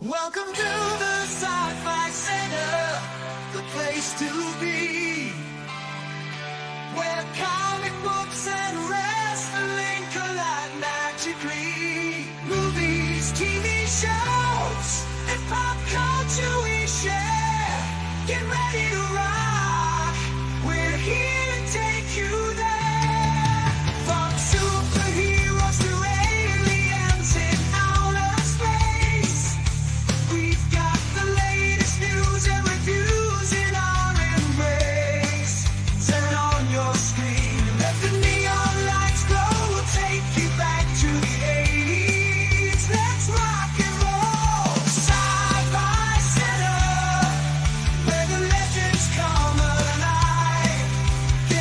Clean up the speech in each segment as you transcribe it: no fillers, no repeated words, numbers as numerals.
Welcome to the Sci-Fi Center, the place to be, where comic books and wrestling collide magically. Movies, TV shows, and pop culture we share. Get ready to rock, we're here to take you there. From superheroes to aliens in outer space, we've got the latest news and reviews in our embrace. Turn on your screen, let the neon lights glow. We'll take you back to the 80s. Let's rock and roll. Sci-Fi Center, where the legends come alive. Get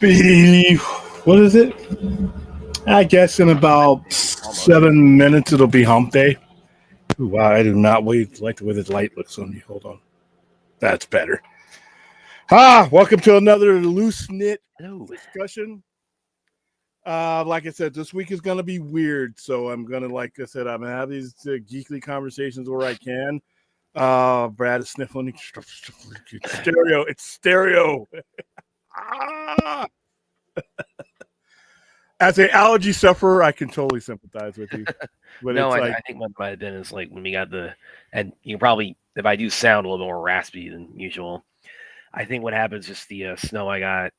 be, what is it? I guess in about 7 minutes it'll be hump day. Ooh, wow, I do not like the way the light looks on me. Hold on. That's better. Welcome to another loose knit discussion. Like I said, this week is going to be weird. So I'm going to, like I said, I'm going to have these geekly conversations where I can. Brad is sniffling. Stereo. It's stereo. As an allergy sufferer, I can totally sympathize with you. But no, I think what might have been is like when we got and you probably, if I do sound a little more raspy than usual, I think what happens is the snow I got,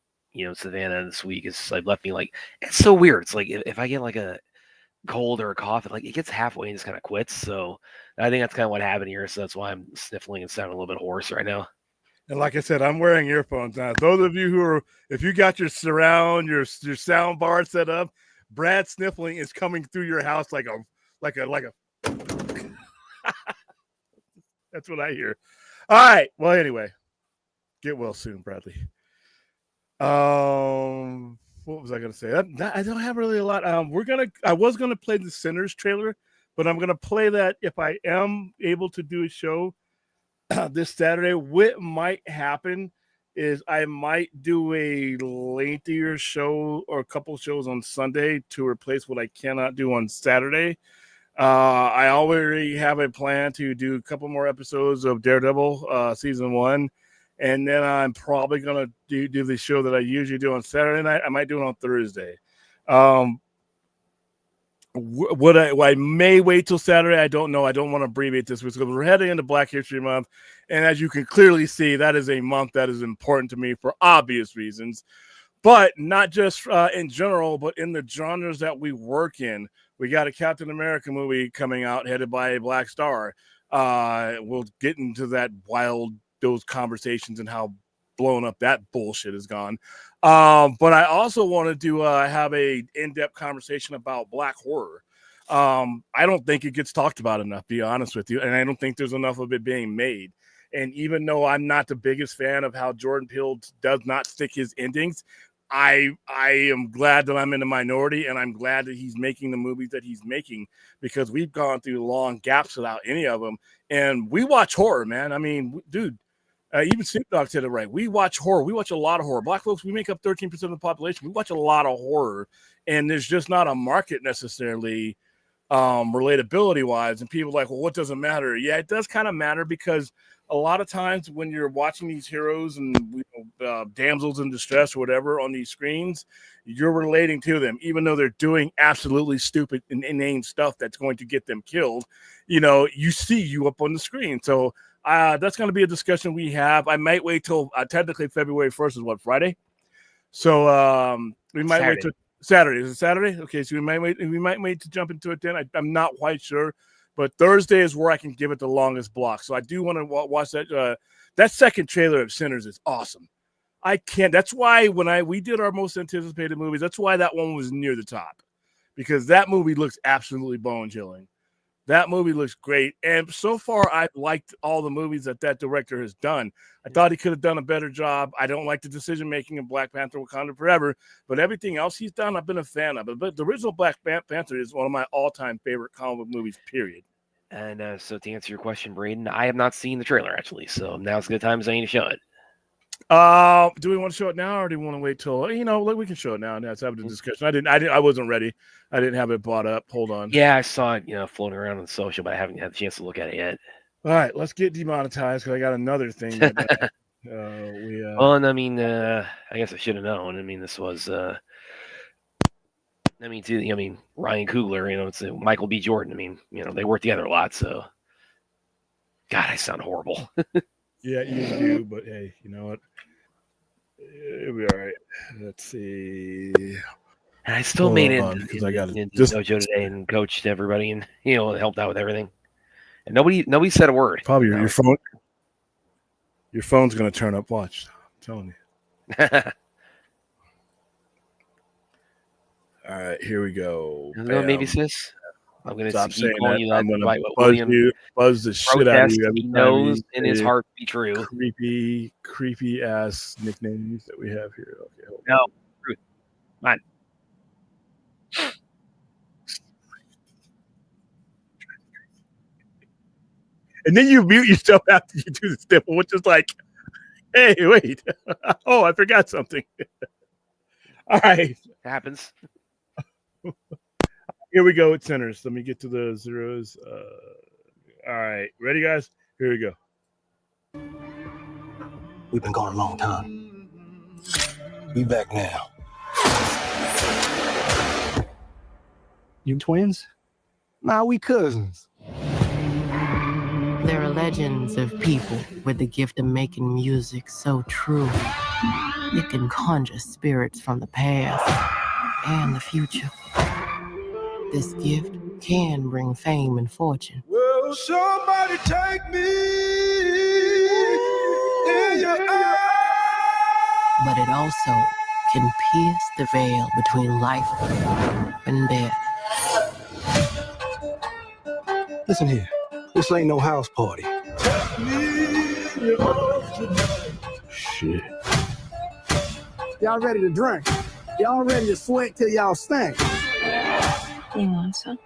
Savannah this week is like left me like, it's so weird. It's like if I get like a cold or a cough, like it gets halfway and just kind of quits. So I think that's kind of what happened here. So that's why I'm sniffling and sounding a little bit hoarse right now. And like I said, I'm wearing earphones now. Those of you if you got your surround, your sound bar set up, Brad sniffling is coming through your house like a. That's what I hear. All right. Well, anyway, get well soon, Bradley. What was I going to say? I don't have really a lot. I was gonna play the Sinners trailer, but I'm gonna play that if I am able to do a show this Saturday. What might happen is I might do a lengthier show or a couple shows on Sunday to replace what I cannot do on Saturday. I already have a plan to do a couple more episodes of Daredevil season 1. And then I'm probably going to do the show that I usually do on Saturday night. I might do it on Thursday. What I may wait till Saturday, I don't know. I don't want to abbreviate this because we're heading into Black History Month. And as you can clearly see, that is a month that is important to me for obvious reasons. But not just in general, but in the genres that we work in. We got a Captain America movie coming out headed by a Black Star. We'll get into those conversations and how blown up that bullshit has gone. But I also wanted to have a in-depth conversation about Black horror. I don't think it gets talked about enough, to be honest with you, and I don't think there's enough of it being made. And even though I'm not the biggest fan of how Jordan Peele does not stick his endings, I am glad that I'm in the minority, and I'm glad that he's making the movies that he's making, because we've gone through long gaps without any of them. And we watch horror, man. I mean, dude, even Snoop Dogg said it right. We watch horror. We watch a lot of horror. Black folks, we make up 13% of the population. We watch a lot of horror, and there's just not a market necessarily relatability-wise. And people are like, well, what doesn't matter? Yeah, it does kind of matter, because a lot of times when you're watching these heroes and damsels in distress or whatever on these screens, you're relating to them, even though they're doing absolutely stupid and inane stuff that's going to get them killed. You see you up on the screen. So that's going to be a discussion we have. I might wait till technically February 1st is what, Friday? So we might wait till Saturday. Is it Saturday? Okay, so we might wait to jump into it then. I'm not quite sure. But Thursday is where I can give it the longest block. So I do want to watch that. That second trailer of Sinners is awesome. I can't. That's why when we did our most anticipated movies, that's why that one was near the top, because that movie looks absolutely bone-chilling. That movie looks great. And so far, I've liked all the movies that director has done. I thought he could have done a better job. I don't like the decision-making in Black Panther Wakanda Forever, but everything else he's done, I've been a fan of it. But the original Black Panther is one of my all-time favorite comic book movies, period. And so to answer your question, Braden, I have not seen the trailer, actually. So now's a good time as any to show it. Do we want to show it now, or do we want to wait till we can show it now and let's have the discussion? I wasn't ready. I didn't have it brought up. Hold on. Yeah, I saw it, floating around on social, but I haven't had a chance to look at it yet. All right, let's get demonetized because I got another thing. Well, and I mean, I guess I should have known. I mean, this was. Ryan Coogler. It's Michael B. Jordan. I mean, they work together a lot. So, God, I sound horrible. Yeah, you do, but hey, you know what? It'll be all right. Let's see. And I still made it because I got into dojo today and coached everybody, and helped out with everything. And nobody said a word. Probably your phone. Your phone's gonna turn up. Watch, I'm telling you. All right, here we go. Maybe sis. I'm going to keep calling you that. I'm going to buzz the shit out of you. He knows in his heart to be true. Creepy ass nicknames that we have here. Okay, hold on. Mine. And then you mute yourself after you do the stipple, which is like, hey, wait. Oh, I forgot something. All right. Happens. Here we go with centers. Let me get to the zeros. All right. Ready, guys? Here we go. We've been gone a long time. We back now. You twins? Nah, we cousins. There are legends of people with the gift of making music so true. It can conjure spirits from the past and the future. This gift can bring fame and fortune. Will somebody take me in your arms? But it also can pierce the veil between life and death. Listen here. This ain't no house party. Shit. Y'all ready to drink? Y'all ready to sweat till y'all stink? You want some?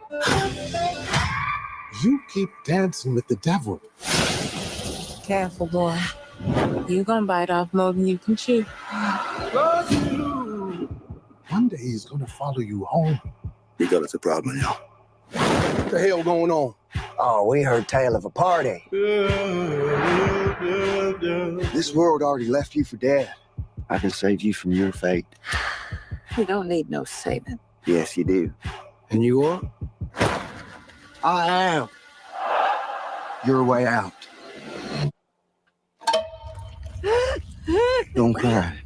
You keep dancing with the devil. Careful, boy. You gonna bite off more than you can chew. One day he's gonna follow you home. You got us a problem now. What the hell going on? Oh, we heard tale of a party. This world already left you for dead. I can save you from your fate. You don't need no saving. Yes, you do. And you are? I am. Your way out. Don't cry.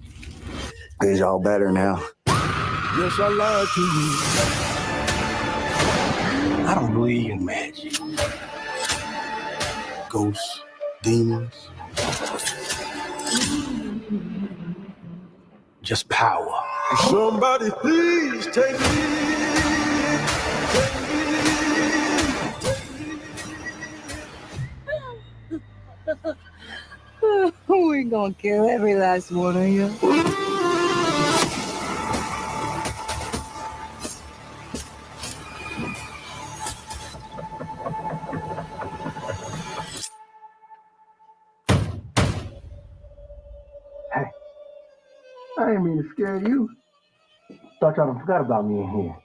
It's all better now. Yes, I lied to you. I don't believe in magic. Ghosts, demons. Just power. Somebody please take me. We're gonna kill every last one of you. I ain't mean to scare you. Thought y'all done forgot about me in here.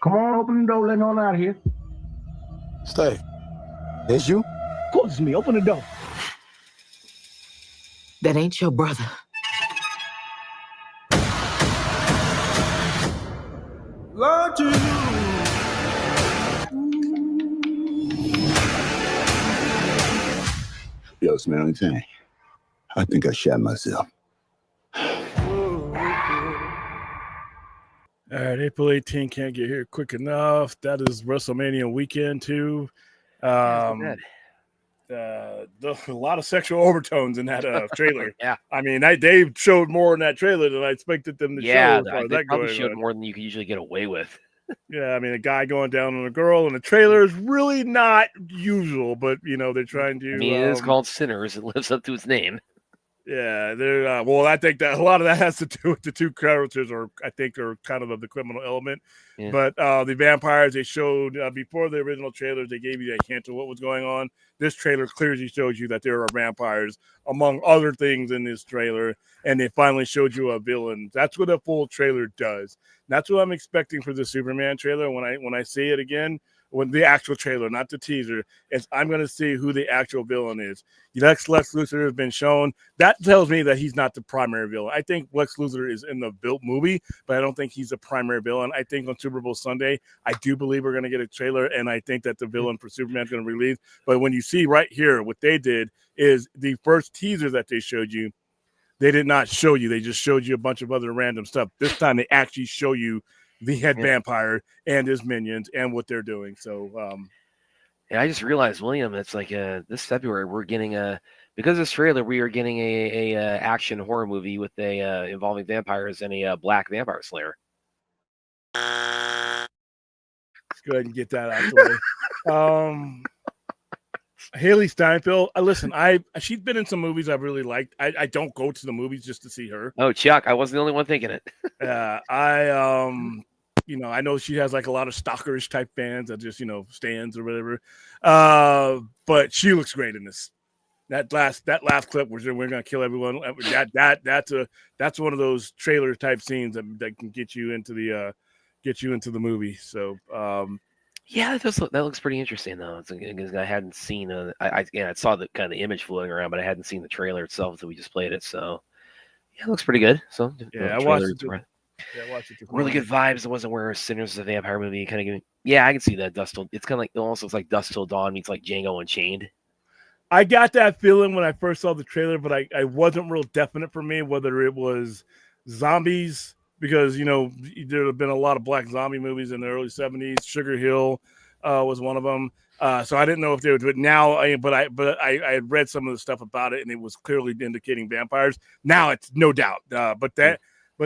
Come on, open the door, let on out of here. Stay. That's you? Of course it's me. Open the door. That ain't your brother. Lied to you. Yo, smell anything? I think I shot myself. All right, April 18 can't get here quick enough. That is WrestleMania weekend too. A lot of sexual overtones in that trailer. Yeah. I mean, they showed more in that trailer than I expected them to show. As far as they that probably going showed on. more than you could usually get away with. Yeah, I mean, a guy going down on a girl in the trailer is really not usual, but you know they're trying to. I mean, it is called Sinners. It lives up to its name. Yeah, they're well. I think that a lot of that has to do with the two characters, or I think are kind of the criminal element. Yeah. But the vampires they showed before the original trailers, they gave you a hint of what was going on. This trailer clearly shows you that there are vampires among other things in this trailer, and they finally showed you a villain. That's what a full trailer does. That's what I'm expecting for the Superman trailer. When I see it again, when the actual trailer, not the teaser, is I'm going to see who the actual villain is. Lex Luthor has been shown. That tells me that he's not the primary villain. I think Lex Luthor is in the built movie, but I don't think he's the primary villain. I think on Super Bowl Sunday, I do believe we're going to get a trailer, and I think that the villain for Superman is going to release. But when you see right here, what they did is the first teaser that they showed you, they did not show you. They just showed you a bunch of other random stuff. This time they actually show you the head vampire and his minions and what they're doing. So, and I just realized, William, it's like this February we're getting because of this trailer we are getting a action horror movie with a involving vampires and a black vampire slayer. let's go ahead and get that out of the way. Haley Steinfeld. Listen, she's been in some movies I've really liked. I don't go to the movies just to see her. Oh, Chuck, I wasn't the only one thinking it. I know she has like a lot of stalkerish type fans that just stands or whatever. But she looks great in this. That last clip where we're gonna kill everyone. That's one of those trailer type scenes that can get you into the movie. So yeah, that looks pretty interesting though. I hadn't seen I saw the kind of image floating around, but I hadn't seen the trailer itself until we just played it. So yeah, it looks pretty good. So yeah, I watched it. Yeah, I watched it. Really good vibes. It wasn't where Sinners is a vampire movie. Kind of giving. Yeah, I can see that. It's kind of like it almost looks like Dust Till Dawn meets like Django Unchained. I got that feeling when I first saw the trailer, but I wasn't real definite for me whether it was zombies, because there have been a lot of black zombie movies in the early 70s. Sugar Hill was one of them. So I didn't know if they would do it now. I had read some of the stuff about it, and it was clearly indicating vampires. Now it's no doubt. But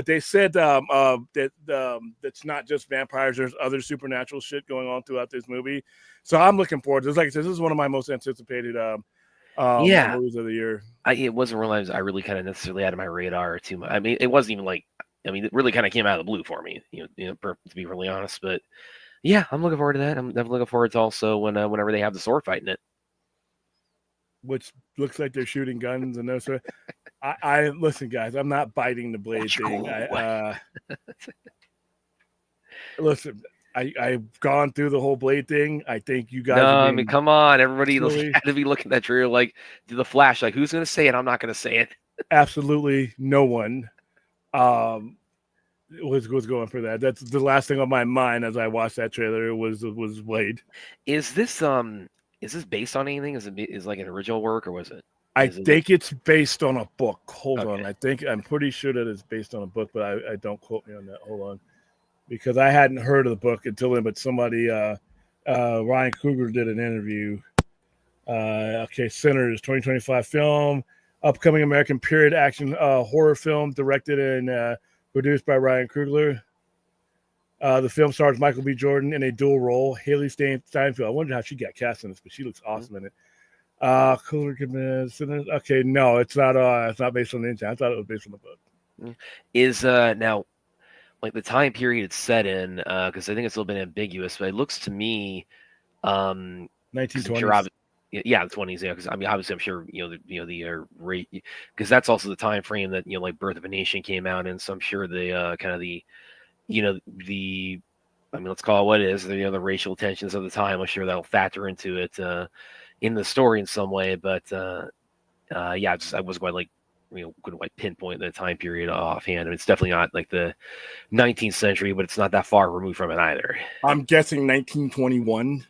they said that that's not just vampires. There's other supernatural shit going on throughout this movie. So I'm looking forward to this. Like I said, this is one of my most anticipated movies of the year. It wasn't realized I really kind of necessarily out of my radar too much. I mean, it wasn't even like, it really kind of came out of the blue for me, to be really honest. But yeah, I'm looking forward to that. I'm definitely looking forward to also whenever they have the sword fight in it. Which looks like they're shooting guns and those sort of. I listen, guys. I'm not biting the blade thing. Listen, I've gone through the whole blade thing. I think you guys. No, I mean, come on, everybody had to be looking at that trailer like the Flash. Like, who's going to say it? I'm not going to say it. Absolutely, no one was going for that. That's the last thing on my mind as I watched that trailer. Was Blade. Is this based on anything? Is like an original work, or was it? I think it's based on a book. Hold on. I'm pretty sure that it's based on a book, but I don't quote me on that. Hold on. Because I hadn't heard of the book until then, but somebody, Ryan Coogler did an interview. Sinners, 2025 film, upcoming American period action horror film, directed and produced by Ryan Coogler. The film stars Michael B. Jordan in a dual role. Haley Steinfeld. I wonder how she got cast in this, but she looks awesome in it. Sinners. Okay, no, it's not based on the internet. I thought it was based on the book. Is now like the time period it's set in, because I think it's a little bit ambiguous, but it looks to me 1920s. Yeah, the 20s. Yeah, because I mean, obviously, I'm sure the rate, because that's also the time frame that like Birth of a Nation came out in. So I'm sure the kind of the let's call it what it is. The racial tensions of the time. I'm sure that'll factor into it in the story in some way. But I was going like couldn't like pinpoint the time period offhand. I mean, it's definitely not like the 19th century, but it's not that far removed from it either. I'm guessing 1921.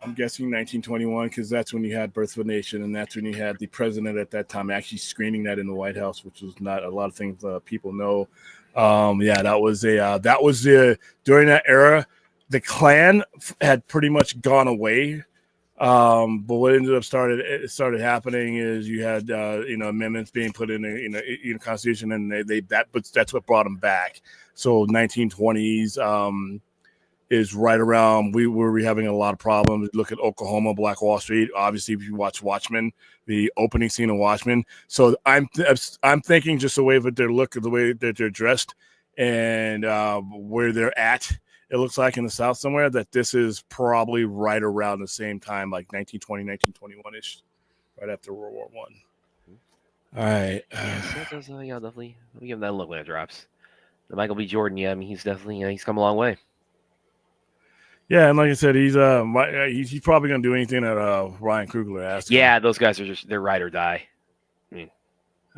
I'm guessing 1921 because that's when you had Birth of a Nation, and that's when you had the president at that time actually screening that in the White House, which was not a lot of things people know. That was during that era, the Klan had pretty much gone away. But what ended up started happening is you had amendments being put in the Constitution, and that's what brought them back. So 1920s is right around we were having a lot of problems. Look at Oklahoma, Black Wall Street. Obviously, if you watch Watchmen, the opening scene of Watchmen. So I'm thinking just the way that they look, the way that they're dressed, and where they're at. It looks like in the South somewhere that this is probably right around the same time, like 1920, 1921-ish, right after World War I. All right. Definitely. Let me give him that look when it drops. The Michael B. Jordan, he's definitely he's come a long way. Yeah, and like I said, he's probably gonna do anything that Ryan Coogler asks. Yeah, those guys are they're ride or die.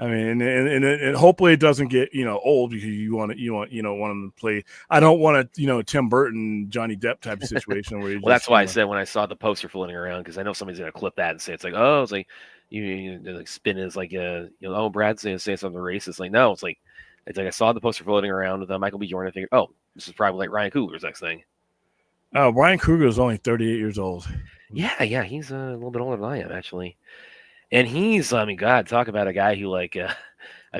I mean, and hopefully it doesn't get old because you want them to play. I don't want a Tim Burton, Johnny Depp type of situation where. Well, that's why I said when I saw the poster floating around, because I know somebody's gonna clip that and say it's like you like spin is like Brad's gonna say something racist. Like no, it's like I saw the poster floating around with Michael B. Jordan. I figured, this is probably like Ryan Coogler's next thing. Ryan Coogler is only 38 years old. Yeah, he's a little bit older than I am actually. And he's, God, talk about a guy who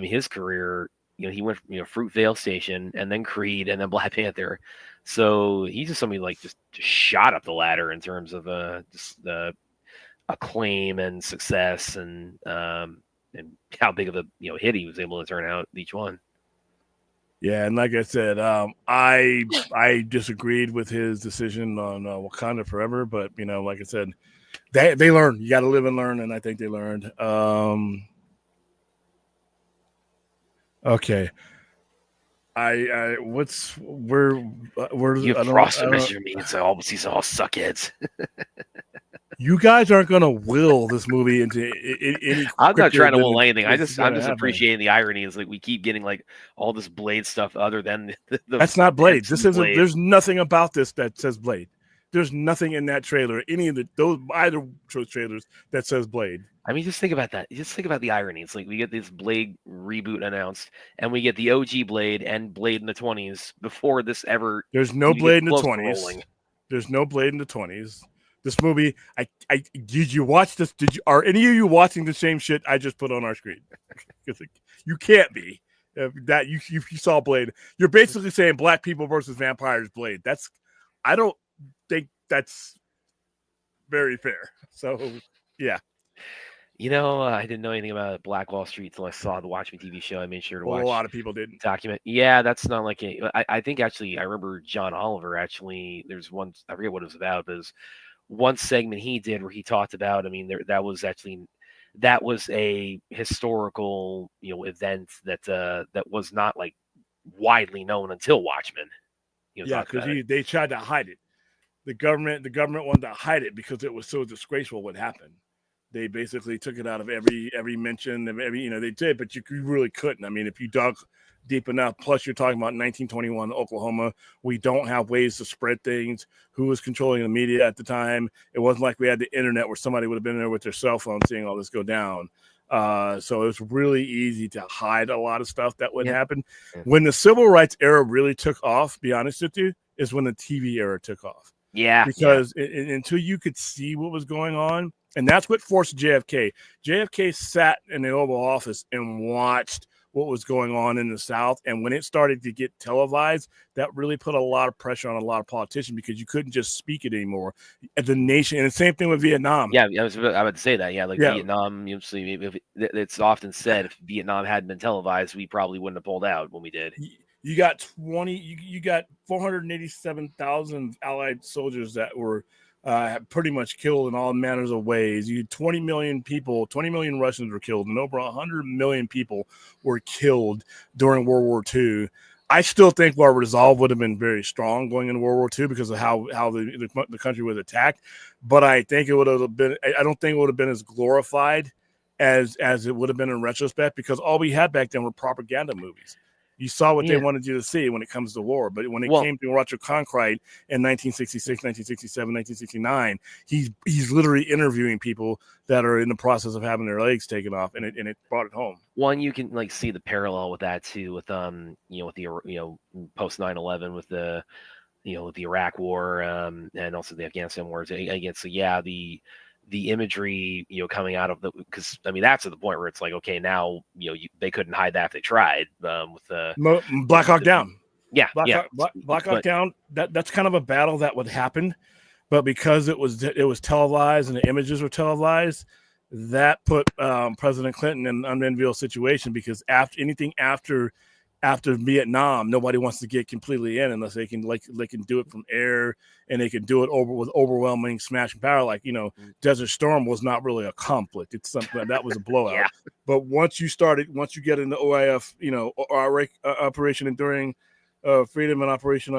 his career, he went from, Fruitvale Station and then Creed and then Black Panther. So he's just somebody just shot up the ladder in terms of just the acclaim and success, and how big of a hit he was able to turn out each one. Yeah, and like I said, I disagreed with his decision on Wakanda Forever, but like I said, they learn. You got to live and learn, and I think they learned. Okay. We're You have Frost and Mr. Meat, so these all suckheads. You guys aren't going to will this movie into any. I'm not trying to will anything. I'm just appreciating the irony. Is like we keep getting like all this Blade stuff other than that's not Blade. This isn't. Blade. There's nothing about this that says Blade. There's nothing in that trailer, either trailers that says Blade. I mean, just think about that. Just think about the irony. It's like we get this Blade reboot announced, and we get the OG Blade and Blade in the 20s before this ever. There's no Blade in the 20s. There's no Blade in the 20s. This movie, did you watch this? Are any of you watching the same shit I just put on our screen? You can't be. That you saw Blade. You're basically saying black people versus vampires Blade. I don't think that's very fair. So, yeah. I didn't know anything about Black Wall Street until I saw the Watch Me TV show. I made sure to watch. A lot of people didn't. Document. Yeah, that's not like it. I think actually, I remember John Oliver actually. There's one, I forget what it was about, but it was one segment he did where he talked about. I mean, that was a historical event that was not like widely known until Watchmen. Yeah, because they tried to hide it. The government wanted to hide it because it was so disgraceful what happened. They basically took it out of every mention of every, they did, but you really couldn't. I mean, if you dug deep enough, plus you're talking about 1921 Oklahoma, we don't have ways to spread things. Who was controlling the media at the time? It wasn't like we had the internet where somebody would have been there with their cell phone seeing all this go down. So it was really easy to hide a lot of stuff that would happen. Yeah. When the civil rights era really took off, be honest with you, is when the TV era took off. Yeah. Because until you could see what was going on, and that's what forced JFK. JFK sat in the Oval Office and watched what was going on in the South. And when it started to get televised, that really put a lot of pressure on a lot of politicians because you couldn't just speak it anymore. As the nation, and the same thing with Vietnam. Yeah, I would say that. Yeah, Vietnam. It's often said if Vietnam hadn't been televised, we probably wouldn't have pulled out when we did. You got 487,000 Allied soldiers that were pretty much killed in all manners of ways. You had 20 million people, 20 million Russians were killed, and over 100 million people were killed during World War II. I still think our resolve would have been very strong going into World War II because of how the country was attacked. But I think it would have been. I don't think it would have been as glorified as it would have been in retrospect because all we had back then were propaganda movies. You saw what they wanted you to see when it comes to war. But when it came to Walter Cronkite in 1966, 1967, 1969, he's literally interviewing people that are in the process of having their legs taken off, and it brought it home. One, you can see the parallel with that too, with with the post 9/11 with the with the Iraq War and also the Afghanistan wars. Again, so the imagery, coming out of because I mean that's at the point where it's like, okay, now they couldn't hide that if they tried with the Black Hawk Down. Yeah, Black Hawk Down. That's kind of a battle that would happen, but because it was televised and the images were televised, that put President Clinton in an unenviable situation because after Vietnam, nobody wants to get completely in unless they can do it from air and they can do it with overwhelming smashing power. Like, Desert Storm was not really a conflict. It's something that was a blowout. Yeah. But once you get into OIF, Operation Enduring Freedom and Operation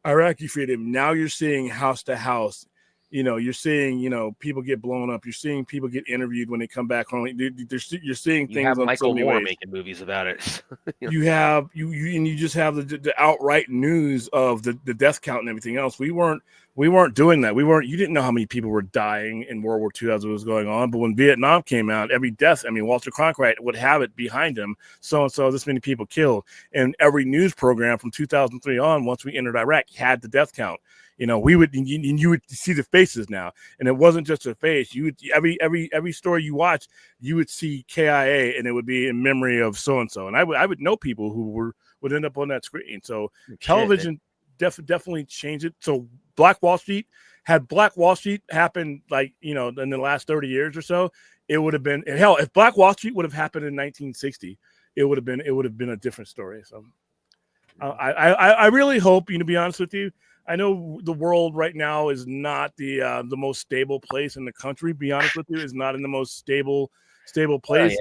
Iraqi Freedom, now you're seeing house to house. You're seeing, people get blown up. You're seeing people get interviewed when they come back home. You're seeing things. You have on Michael so many Moore ways. Making movies about it. You just have the outright news of the death count and everything else. We weren't doing that. You didn't know how many people were dying in World War II as it was going on. But when Vietnam came out, every death, Walter Cronkite would have it behind him. So this many people killed. And every news program from 2003 on, once we entered Iraq, had the death count. You would see the faces now, and it wasn't just a face. You would every story you watch, you would see KIA, and it would be in memory of so and so. And I would know people who would end up on that screen. So television definitely changed it. So Black Wall Street had Black Wall Street happened like, you know, in the last 30 years or so, it would have been, and hell, if Black Wall Street would have happened in 1960, it would have been a different story. So I really hope, you know, to be honest with you, I know the world right now is not the most stable place in the country. Be honest with you, is not in the most stable place.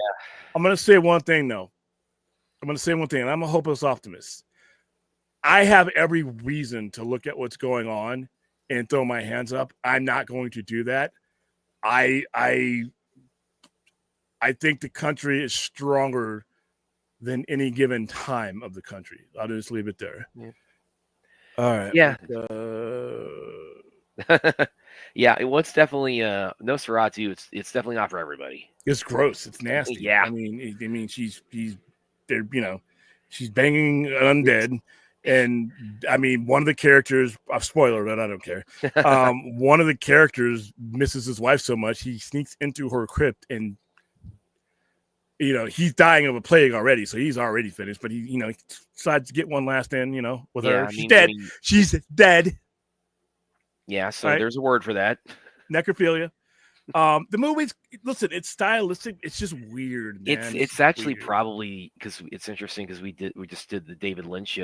I'm going to say one thing though. I'm going to say one thing, and I'm a hopeless optimist. I have every reason to look at what's going on and throw my hands up. I'm not going to do that. I think the country is stronger than any given time of the country. I'll just leave it there. Yeah. All right. Yeah. Yeah, it was definitely Nosferatu. It's definitely not for everybody. It's gross. It's nasty. Yeah. I mean, she's there. You know, she's banging an undead, and I mean, one of the characters. Spoiler, but I don't care. One of the characters misses his wife so much he sneaks into her crypt, and you know he's dying of a plague already, so he's already finished. But he, you know, decides to get one last in. You know, with her. She's dead. She's dead. Yeah, so there's a word for that. Necrophilia. The movie's, listen, it's stylistic. It's just weird, man. It's actually weird. Probably because it's interesting because we just did the David Lynch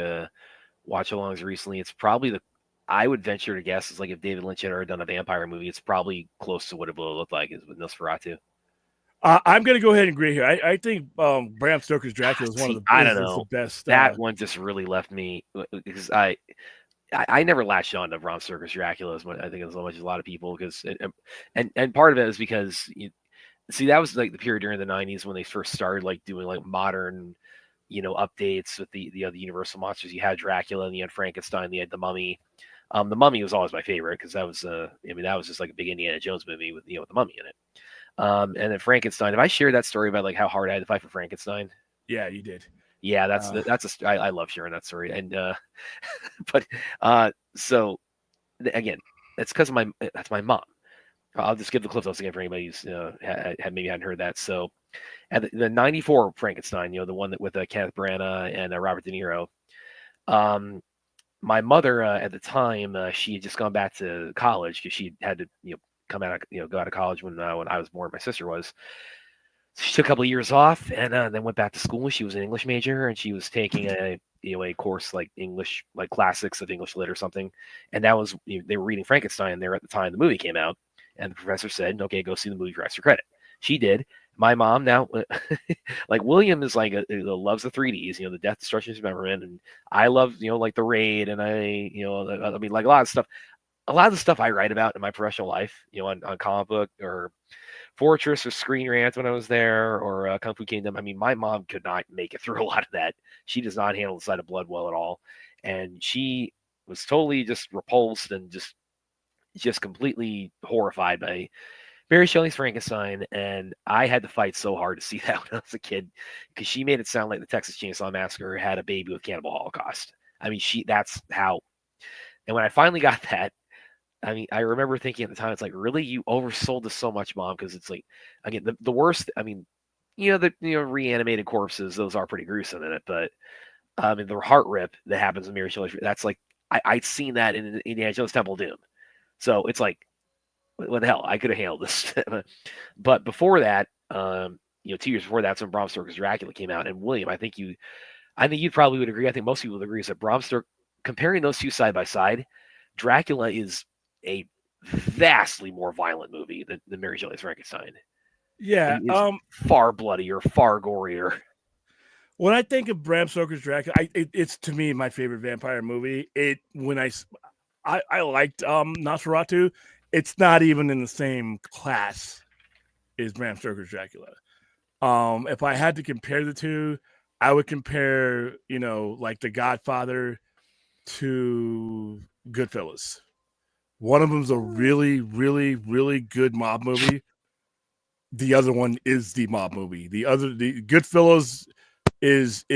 watch alongs recently. It's probably I would venture to guess is like if David Lynch had ever done a vampire movie, it's probably close to what it will look like is with Nosferatu. I'm going to go ahead and agree here. I think Bram Stoker's Dracula is one of the best. That one just really left me because I never latched on to Bram Stoker's Dracula as much, I think, as much as a lot of people, because and part of it is because that was like the period during the 90s when they first started like doing like modern, you know, updates with the other Universal monsters. You had Dracula and you had Frankenstein, you had the Mummy. The Mummy was always my favorite because that was that was just like a big Indiana Jones movie with with the Mummy in it. And then Frankenstein. Have I shared that story about like how hard I had to fight for Frankenstein? Yeah, you did. Yeah, I love sharing that story. And but so again, that's because of that's my mom. I'll just give the cliff notes again for anybody who's maybe hadn't heard that. So at the 94 Frankenstein, the one that with Kenneth Branagh and Robert De Niro. My mother at the time, she had just gone back to college because she had to go out of college when I was born. My sister was. She took a couple of years off and then went back to school. She was an English major and she was taking a course like English, like classics of English lit or something. And that was, they were reading Frankenstein there at the time the movie came out. And the professor said, okay, go see the movie for extra credit. She did. My mom now, like William is like, loves the 3Ds, the Death, Destruction, Dismemberment. And I love, like the Raid. And I mean, like a lot of the stuff I write about in my professional life, on Comic Book or Fortress or Screen Rant when I was there, or Kung Fu Kingdom. I mean, my mom could not make it through a lot of that. She does not handle the sight of blood well at all. And she was totally just repulsed and just completely horrified by Mary Shelley's Frankenstein. And I had to fight so hard to see that when I was a kid because she made it sound like the Texas Chainsaw Massacre had a baby with Cannibal Holocaust. I mean, that's how. And when I finally got that, I mean, I remember thinking at the time, it's like, really, you oversold this so much, Mom? Because it's like, again, the worst. I mean, the reanimated corpses, those are pretty gruesome in it. But I mean, the heart rip that happens in Mary Shelley, that's like I'd seen that in Indiana Jones Temple of Doom. So it's like, what the hell? I could have handled this. But before that, 2 years before that's when Bram Stoker's Dracula came out. And William, I think you probably would agree. I think most people would agree is that Bram Stoker, comparing those two side by side, Dracula is a vastly more violent movie than Mary Shelley's Frankenstein. Yeah, far bloodier, far gorier. When I think of Bram Stoker's Dracula, it's to me my favorite vampire movie. I liked Nosferatu. It's not even in the same class as Bram Stoker's Dracula. If I had to compare the two, I would compare, like The Godfather to Goodfellas. One of them is a really, really, really good mob movie. The other one is the mob movie. The Goodfellas is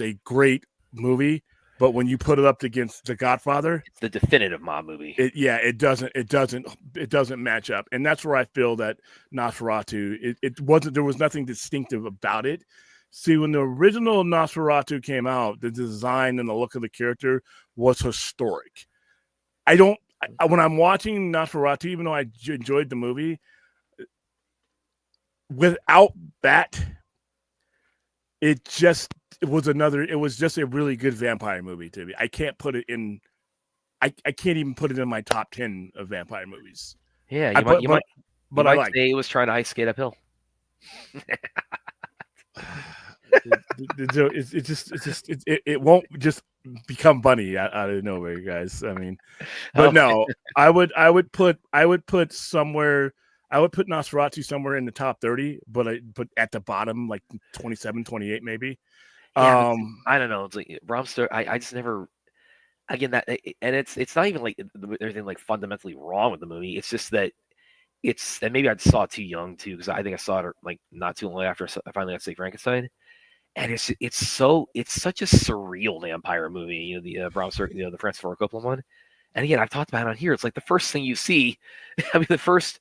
a great movie, but when you put it up against The Godfather, it's the definitive mob movie. It doesn't match up, and that's where I feel that Nosferatu. It wasn't. There was nothing distinctive about it. See, when the original Nosferatu came out, the design and the look of the character was historic. I don't. When I'm watching Nosferatu, even though I enjoyed the movie, without that, it was just a really good vampire movie to me. I can't put it in. I can't even put it in my top 10 of vampire movies. Yeah, you might say it was trying to ice skate uphill. It won't just become bunny out of nowhere, guys. I mean, but no, I would put Nosferatu somewhere in the top 30, but I put at the bottom like 27, 28 maybe. Yeah, I don't know. It's like Bram Stoker. I just never. Again, and it's not even like anything like fundamentally wrong with the movie. It's just that and maybe I saw it too young too, because I think I saw it like not too long after I finally got to see Frankenstein. And it's such a surreal vampire movie, you know, the Bram Stoker, you know, the Francis Ford Coppola one. And again, I've talked about it on here. It's like the first thing you see. I mean, the first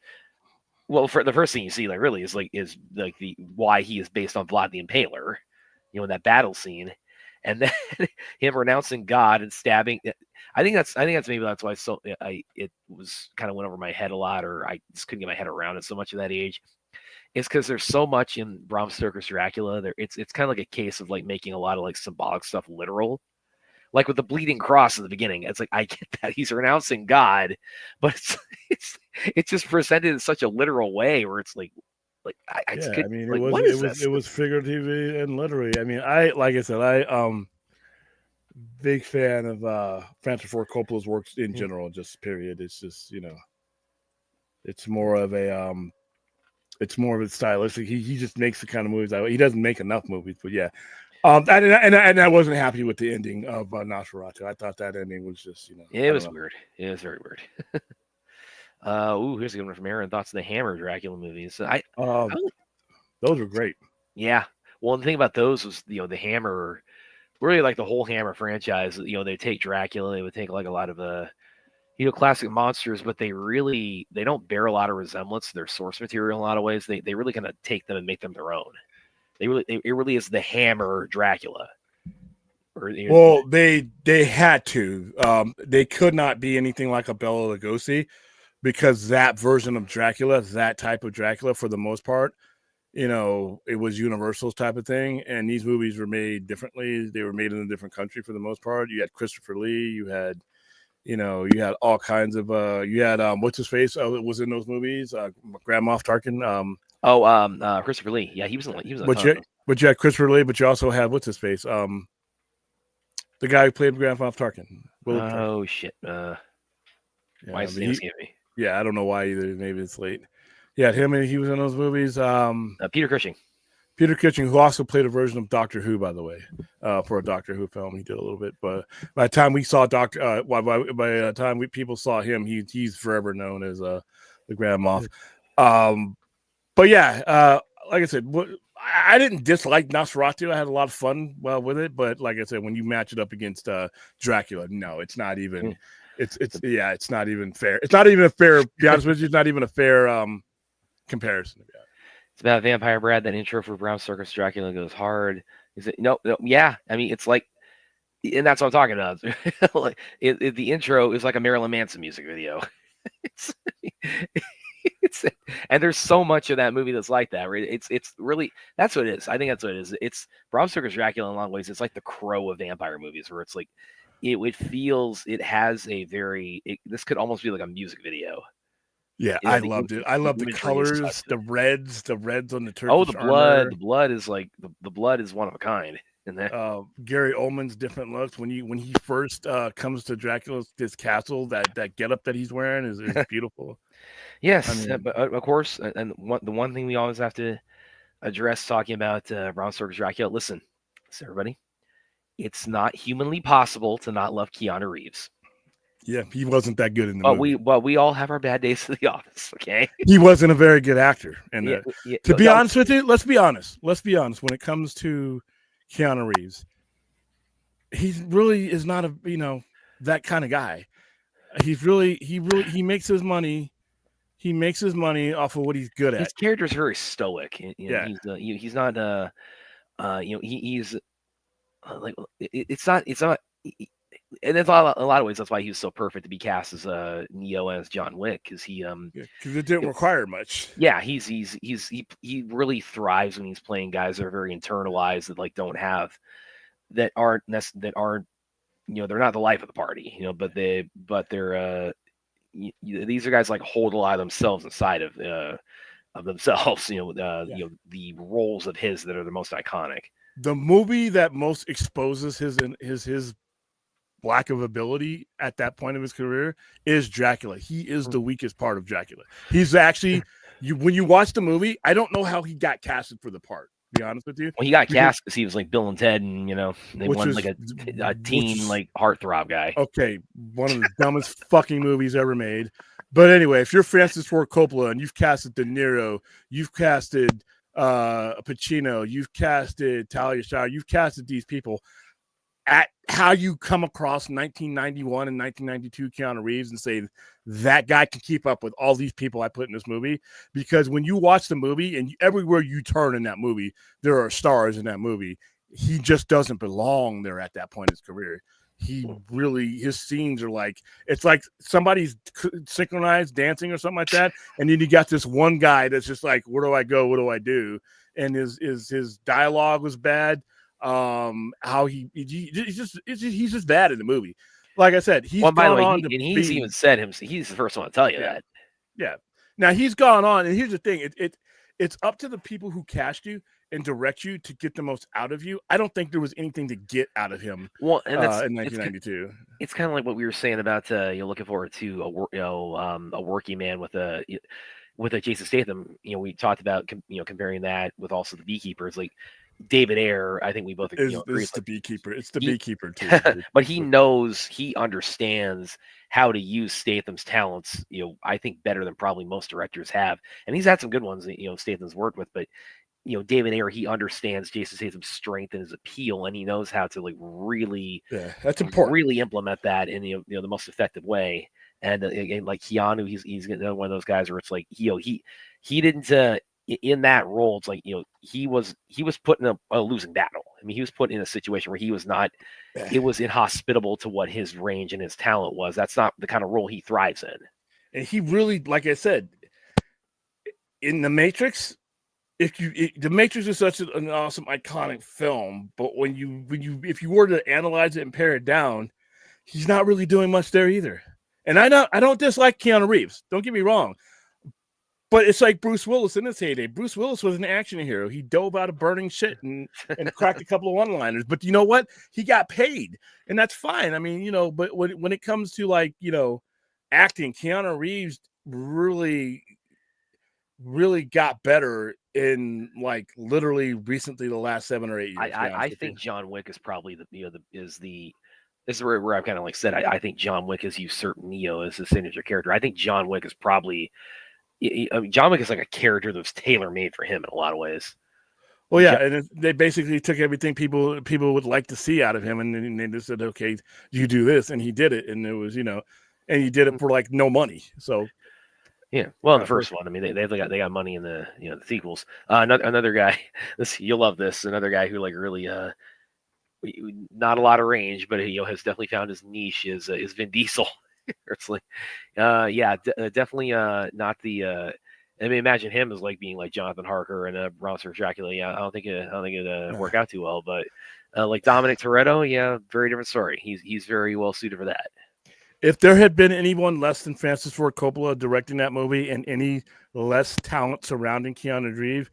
thing you see, like, really is the why he is based on Vlad the Impaler, you know, in that battle scene, and then him renouncing God and stabbing. I think that's maybe that's why it was kind of went over my head a lot, or I just couldn't get my head around it so much at that age. It's because there's so much in Bram Stoker's Dracula. It's kind of like a case of like making a lot of like symbolic stuff literal, like with the bleeding cross in the beginning. It's like, I get that he's renouncing God, but it's just presented in such a literal way where it's like I just couldn't. I mean, like, it was figuratively and literally. I mean, I big fan of Francis Ford Coppola's works in general, just period. It's just, you know, it's more of a stylistic. He just makes the kind of movies he doesn't make enough movies, but yeah. And I wasn't happy with the ending of Nosferatu. I thought that ending was just, you know, it was weird. It was very weird. Here's a good one from Aaron. Thoughts on the Hammer Dracula movies? Those were great. Yeah. Well, the thing about those was, you know, the Hammer, really like the whole Hammer franchise. You know, they take Dracula, they would take like a lot of you know, classic monsters, but they don't bear a lot of resemblance to their source material in a lot of ways. They really kind of take them and make them their own. It really is the Hammer Dracula. Well, they had to. They could not be anything like a Bela Lugosi, because that version of Dracula, that type of Dracula, for the most part, you know, it was Universal's type of thing. And these movies were made differently. They were made in a different country for the most part. You had Christopher Lee. You had all kinds of. You had what's his face? It was in those movies. Grand Moff Tarkin. Christopher Lee. Yeah, he was in. But you had Christopher Lee, but you also had what's his face? The guy who played Grand Moff Tarkin. Oh shit! Why is it escaping me? Yeah, I don't know why either. Maybe it's late. Yeah, him, and he was in those movies. Peter Cushing. Peter Cushing, who also played a version of Doctor Who, by the way, for a Doctor Who film, he did a little bit. But by the time we saw by the time people saw him, he's forever known as the Grand Moff. But yeah, like I said, I didn't dislike Nosferatu. I had a lot of fun with it. But like I said, when you match it up against Dracula, no, it's not even. It's not even fair. It's not even a fair. To be honest with you, it's not even a fair comparison. It's about Vampire Brad. That intro for Bram Stoker's Dracula goes hard. Is it? No, yeah. I mean, it's like, and that's what I'm talking about. Like, the intro is like a Marilyn Manson music video. And there's so much of that movie that's like that. Right? It's really, that's what it is. I think that's what it is. It's Bram Stoker's Dracula in a lot of ways. It's like the Crow of vampire movies, where it's like it feels, it has a very. This could almost be like a music video. Yeah, I loved it. I love the colors, the reds on the Turkish. Oh, the blood. Armor. The blood is like the blood is one of a kind. And that Gary Oldman's different looks when he first comes to Dracula's castle, that getup that he's wearing is beautiful. Yes, I mean, but of course, and the one thing we always have to address talking about Bram Stoker's Dracula. Listen, everybody, it's not humanly possible to not love Keanu Reeves. Yeah, he wasn't that good in the movie. But we all have our bad days at the office, okay? He wasn't a very good actor. And to be honest with you, let's be honest. When it comes to Keanu Reeves, he really is not that kind of guy. He makes his money. He makes his money off of what he's good at. His character is very stoic. Yeah, he's not. He's like it's not. and that's a lot of ways that's why he was so perfect to be cast as Neo and as John Wick, because he because it didn't require much. yeah, he really thrives when he's playing guys that are very internalized, that like don't have that aren't they're not the life of the party, but they're these are guys like hold a lot of themselves inside of themselves, the roles of his that are the most iconic. The movie that most exposes his lack of ability at that point of his career is Dracula. He is the weakest part of Dracula. He's actually when you watch the movie, I don't know how he got casted for the part. To be honest with you, well, he got cast because he was like Bill and Ted, and they won like a teen like heartthrob guy. Okay, one of the dumbest fucking movies ever made. But anyway, if you're Francis Ford Coppola and you've casted De Niro, you've casted Pacino, you've casted Talia Shire, you've casted these people. At how you come across 1991 and 1992 Keanu Reeves and say that guy can keep up with all these people I put in this movie, because when you watch the movie and everywhere you turn in that movie, there are stars in that movie. He just doesn't belong there at that point in his career. His scenes are like, it's like somebody's synchronized dancing or something like that. And then you got this one guy that's just like, where do I go? What do I do? And his dialogue was bad. How he's just bad in the movie. Like I said, he's by the way, he's even said he's the first one to tell you that. Yeah. Now he's gone on, and here's the thing: it's up to the people who cast you and direct you to get the most out of you. I don't think there was anything to get out of him. Well, and that's in 1992. It's kind of like what we were saying about looking forward to a working man with a Jason Statham. We talked about comparing that with also the Beekeepers, like. David Ayer, I think we both agree. It's the Beekeeper. It's the Beekeeper too. But he understands how to use Statham's talents. I think better than probably most directors have, and he's had some good ones that Statham's worked with. But David Ayer, he understands Jason Statham's strength and his appeal, and he knows how to really, that's important. Really implement that in the most effective way. And like Keanu, he's one of those guys where it's like he didn't. In that role, it's like he was put in a losing battle. I mean, he was put in a situation where he was not. It was inhospitable to what his range and his talent was. That's not the kind of role he thrives in. And he really, like I said, in The Matrix, The Matrix is such an awesome, iconic film. But if you were to analyze it and pare it down, he's not really doing much there either. And I don't dislike Keanu Reeves. Don't get me wrong. But it's like Bruce Willis in his heyday. Bruce Willis was an action hero. He dove out of burning shit and cracked a couple of one-liners. But you know what? He got paid, and that's fine. I mean, but when it comes to acting, Keanu Reeves really, really got better in literally recently the last 7 or 8 years. I think John Wick is probably this is where I've kind of said I think John Wick has usurped Neo as his signature character. I think John Wick is probably. John Wick is like a character that was tailor-made for him in a lot of ways. Well, yeah, and they basically took everything people would like to see out of him, and then they just said, "Okay, you do this," and he did it, and it was and he did it for no money. So, yeah, well, in the first one, I mean, they got money in the the sequels. Another guy, you'll love this. Another guy who really not a lot of range, but he has definitely found his niche is Vin Diesel. It's like, definitely not the. I mean, imagine him as being like Jonathan Harker and a Bronze Dracula. Yeah, I don't think it'd work out too well. But like Dominic Toretto, yeah, very different story. He's very well suited for that. If there had been anyone less than Francis Ford Coppola directing that movie and any less talent surrounding Keanu Reeves,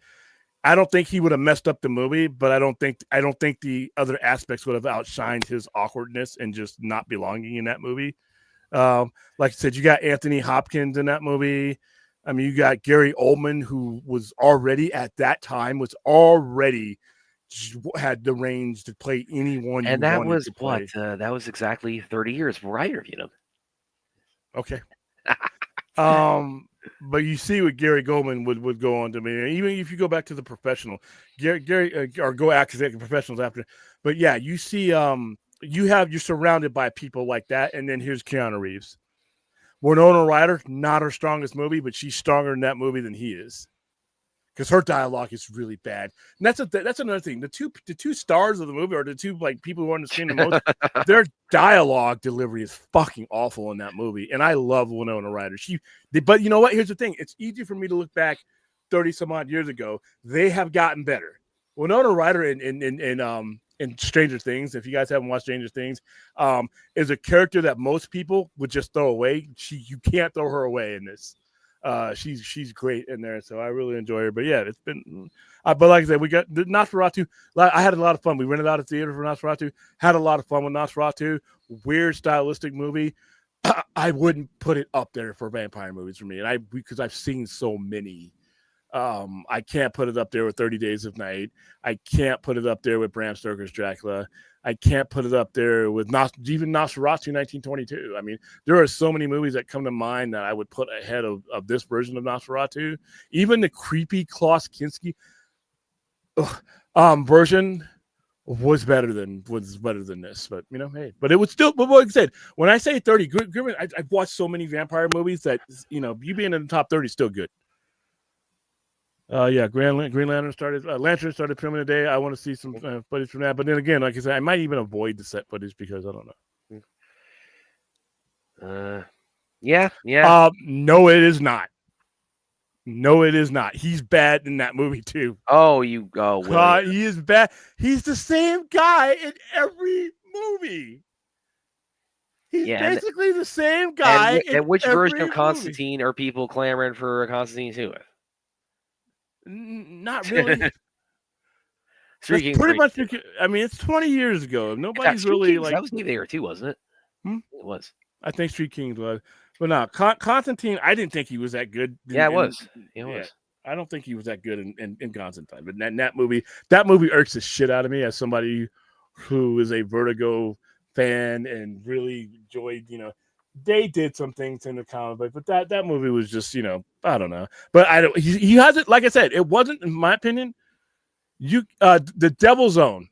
I don't think he would have messed up the movie. But I don't think the other aspects would have outshined his awkwardness and just not belonging in that movie. Like I said, you got Anthony Hopkins in that movie. I mean, you got Gary Oldman, who was already at that time had the range to play anyone. And that was that was exactly 30 years before I interviewed him. Okay. But you see what Gary Goldman would go on to me. Even if you go back to The Professional, Gary or go active professionals after. But yeah, you see, you're surrounded by people like that, and then here's Keanu Reeves. Winona Ryder, not her strongest movie, but she's stronger in that movie than he is. because her dialogue is really bad. And that's another thing. The two stars of the movie, or the two like people who are on the screen the most, their dialogue delivery is fucking awful in that movie. And I love Winona Ryder. But you know what? Here's the thing. It's easy for me to look back 30 some odd years ago. They have gotten better. Winona Ryder in Stranger Things, if you guys haven't watched Stranger Things, is a character that most people would just throw away. You can't throw her away in this. She's great in there, so I really enjoy her. But yeah, it's been. But like I said, we got Nosferatu. I had a lot of fun. We rented out a theater for Nosferatu. Had a lot of fun with Nosferatu. Weird stylistic movie. I wouldn't put it up there for vampire movies for me, and because I've seen so many. I can't put it up there with 30 Days of Night. I can't put it up there with Bram Stoker's Dracula. I can't put it up there with even Nosferatu 1922. I mean, there are so many movies that come to mind that I would put ahead of this version of Nosferatu. Even the creepy Klaus Kinski version was better than this. But you know, hey, but it was still. But like I said, when I say 30, I've watched so many vampire movies that you being in the top 30 is still good. Green Lantern started. Lantern started filming today. I want to see some footage from that. But then again, like I said, I might even avoid the set footage because I don't know. Yeah. No, it is not. No, it is not. He's bad in that movie too. He is bad. He's the same guy in every movie. He's basically the same guy. And which version of Constantine are people clamoring for Constantine 2 with? Not really. Pretty much. I mean, it's 20 years ago. Nobody's really like. That was there too, wasn't it? It was. I think Street Kings was, but no, Constantine. I didn't think he was that good. It was. I don't think he was that good in Constantine. But that movie irks the shit out of me as somebody who is a Vertigo fan and really enjoyed. They did some things in the comic book, but that movie was just, I don't know. But I don't. He has it. Like I said, it wasn't, in my opinion. The Devil Zone.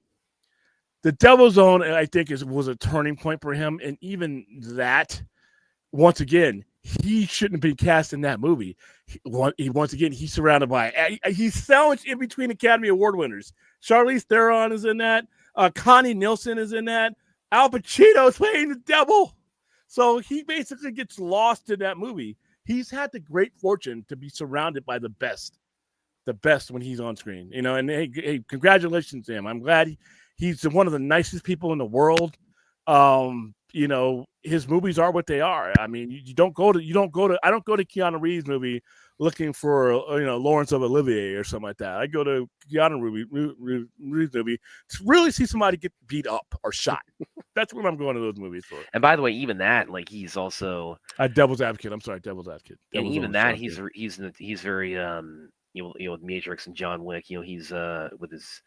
The Devil Zone, I think, was a turning point for him, and even that, once again, he shouldn't have been cast in that movie. Once again, he's surrounded by. He's sandwiched in between Academy Award winners. Charlize Theron is in that. Connie Nielsen is in that. Al Pacino is playing the devil. So he basically gets lost in that movie. He's had the great fortune to be surrounded by the best when he's on screen, and hey, congratulations to him. I'm glad he's one of the nicest people in the world. His movies are what they are. I mean, I don't go to Keanu Reeves movie looking for, Lawrence of Olivier or something like that. I go to Keanu Reeves movie to really see somebody get beat up or shot. That's what I'm going to those movies for. And by the way, even that, like, he's also Devil's Advocate. I'm sorry, Devil's Advocate. And even that, he's very with Matrix and John Wick. He's with his.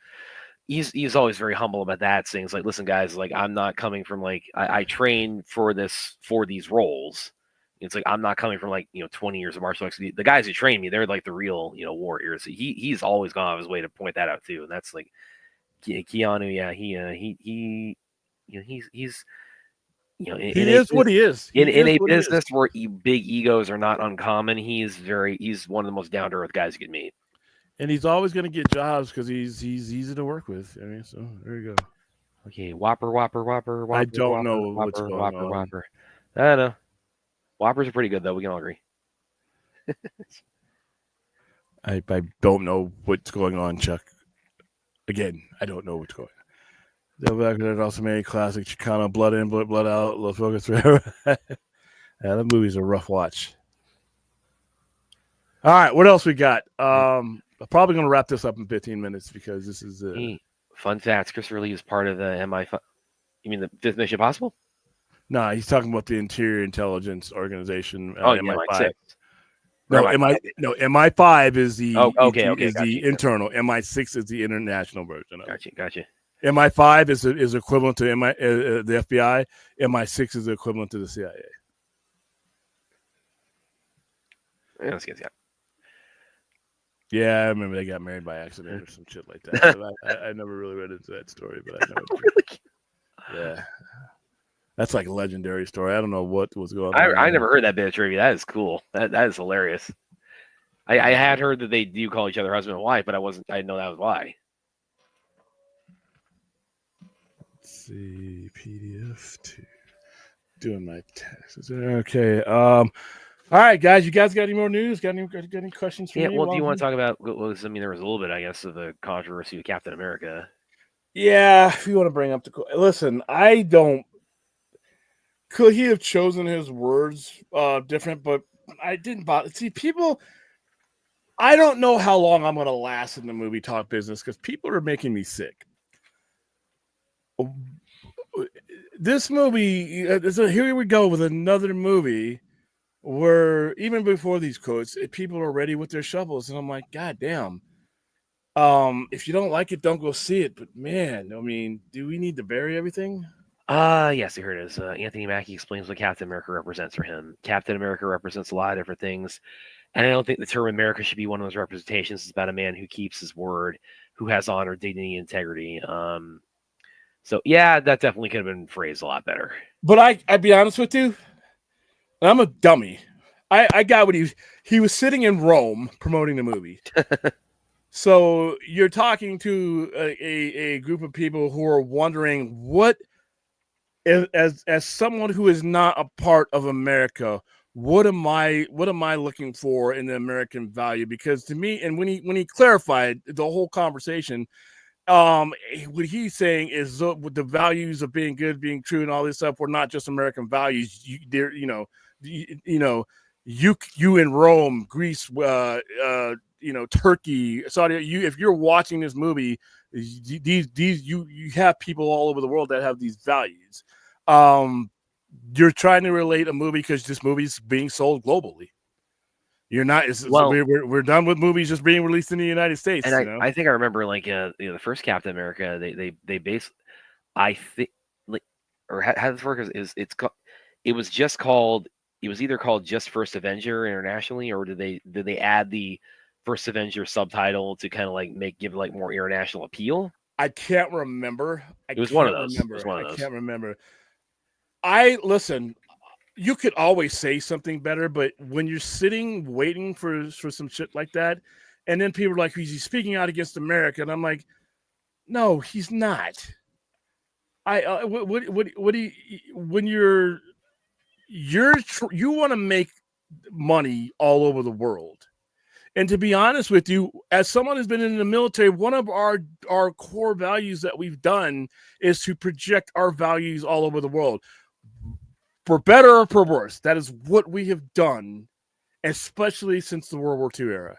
He's always very humble about that, saying, like, listen, guys, like, I'm not coming from, like, I train for these roles. It's like, I'm not coming from, like, 20 years of martial arts. The guys who train me, they're like the real, warriors. He's always gone out of his way to point that out too. And that's like Keanu. Yeah. He's he is what he is. In a business where big egos are not uncommon, he's one of the most down to earth guys you can meet. And he's always going to get jobs because he's easy to work with. I mean, so there you go. Okay, Whopper. I don't know what's going on. Whopper. I don't know. Whoppers are pretty good, though. We can all agree. I don't know what's going on, Chuck. Again, I don't know what's going on. Devil Advocate also made classic Chicano, Blood In, Blood Out, Los Focus Forever. Yeah, that movie's a rough watch. All right, what else we got? I'm probably going to wrap this up in 15 minutes because this is fun facts. Christopher Lee is part of the MI5. You mean the Fifth Mission Possible? No, he's talking about the Interior Intelligence Organization. MI6. MI5 is the the internal. MI6 is the international version. Gotcha. MI5 is equivalent to the FBI. MI6 is equivalent to the CIA. Yeah, I remember they got married by accident or some shit like that. I never really read into that story, but I know. Yeah. That's like a legendary story. I don't know what was going on. I never heard that bit of trivia. That is cool. That is hilarious. I had heard that they do call each other husband and wife, but I didn't know that was why. Let's see, PDF 2. Doing my taxes. Okay. All right, guys. You guys got any more news? Got any questions for me? Well, do you want to talk about? There was a little bit, I guess, of the controversy with Captain America. Yeah, if you want to bring up listen, I don't. Could he have chosen his words different? But I didn't bother. See, people. I don't know how long I'm going to last in the movie talk business because people are making me sick. This movie, here we go with another movie where even before these quotes, people are ready with their shovels, and I'm like, God damn. If you don't like it, don't go see it. But man, I mean, do we need to bury everything? Yes, here it is. Anthony Mackie explains what Captain America represents for him. Captain America represents a lot of different things, and I don't think the term America should be one of those representations. It's about a man who keeps his word, who has honor, dignity, integrity. So yeah, that definitely could have been phrased a lot better. But I'd be honest with you, I'm a dummy. I got what he was sitting in Rome promoting the movie. So you're talking to a group of people who are wondering what, as someone who is not a part of America, what am I looking for in the American value? Because to me, and when he clarified the whole conversation, what he's saying is with the values of being good, being true, and all this stuff were not just American values. You in Rome, Greece, Turkey, Saudi. If you're watching this movie, you have people all over the world that have these values. You're trying to relate a movie because this movie's being sold globally. You're not. We're done with movies just being released in the United States. And I think I remember the first Captain America. They basically, I think, or how this works is it was just called. It was either called just First Avenger internationally, or did they add the First Avenger subtitle to kind of give more international appeal? I can't remember. It was one of those. I can't remember. Listen. You could always say something better, but when you're sitting waiting for some shit like that, and then people are like, he's speaking out against America, and I'm like, no, he's not. When you want to make money all over the world, and to be honest with you, as someone who's been in the military, one of our core values that we've done is to project our values all over the world. For better or for worse, that is what we have done, especially since the World War II era.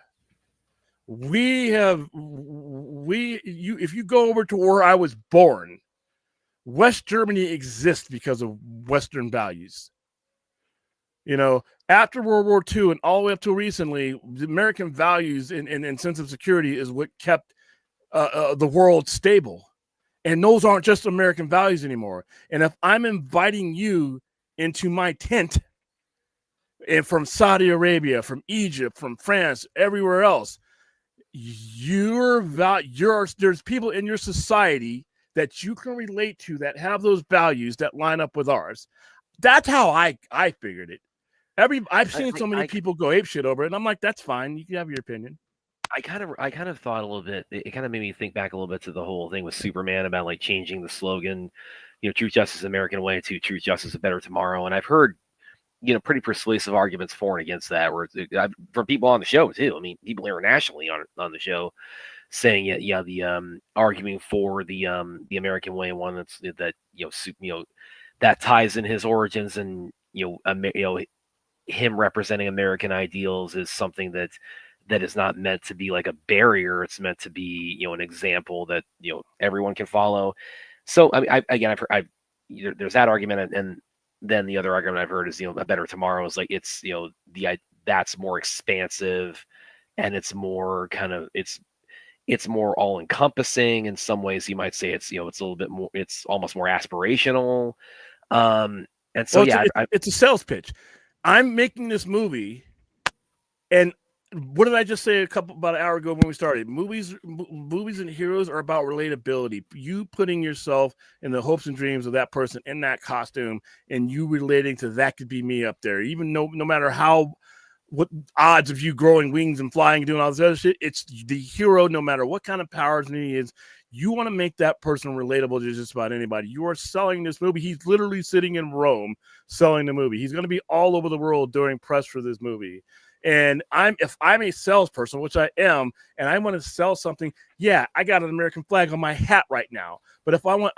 If you go over to where I was born, West Germany exists because of Western values. After World War II and all the way up to recently, the American values and sense of security is what kept the world stable. And those aren't just American values anymore. And if I'm inviting you into my tent, and from Saudi Arabia, from Egypt, from France, everywhere else, there's people in your society that you can relate to that have those values that line up with ours. That's how I figured it. I've seen so many people go apeshit over it, and I'm like, that's fine. You can have your opinion. I kind of thought a little bit. It kind of made me think back a little bit to the whole thing with Superman about changing the slogan, Truth, Justice, American Way to Truth, Justice, A Better Tomorrow. And I've heard, pretty persuasive arguments for and against that, from people on the show too. I mean, people internationally on the show saying, the arguing for the American Way, one that ties in his origins and him representing American ideals is something that is not meant to be like a barrier. It's meant to be an example that everyone can follow. So I mean, I've heard there's that argument, and then the other argument I've heard is A Better Tomorrow is it's that's more expansive, and it's more kind of it's more all encompassing. In some ways, you might say it's it's a little bit more, it's almost more aspirational. And so it's a sales pitch. I'm making this movie, and what did I just say about an hour ago when we started? Movies and heroes are about relatability. You putting yourself in the hopes and dreams of that person in that costume, and you relating to that could be me up there. Even no matter how what odds of you growing wings and flying and doing all this other shit. It's the hero, no matter what kind of powers he is. You want to make that person relatable to just about anybody. You are selling this movie. He's literally sitting in Rome selling the movie. He's going to be all over the world during press for this movie. And if I'm a salesperson, which I am, and I want to sell something, yeah, I got an American flag on my hat right now. But if I want,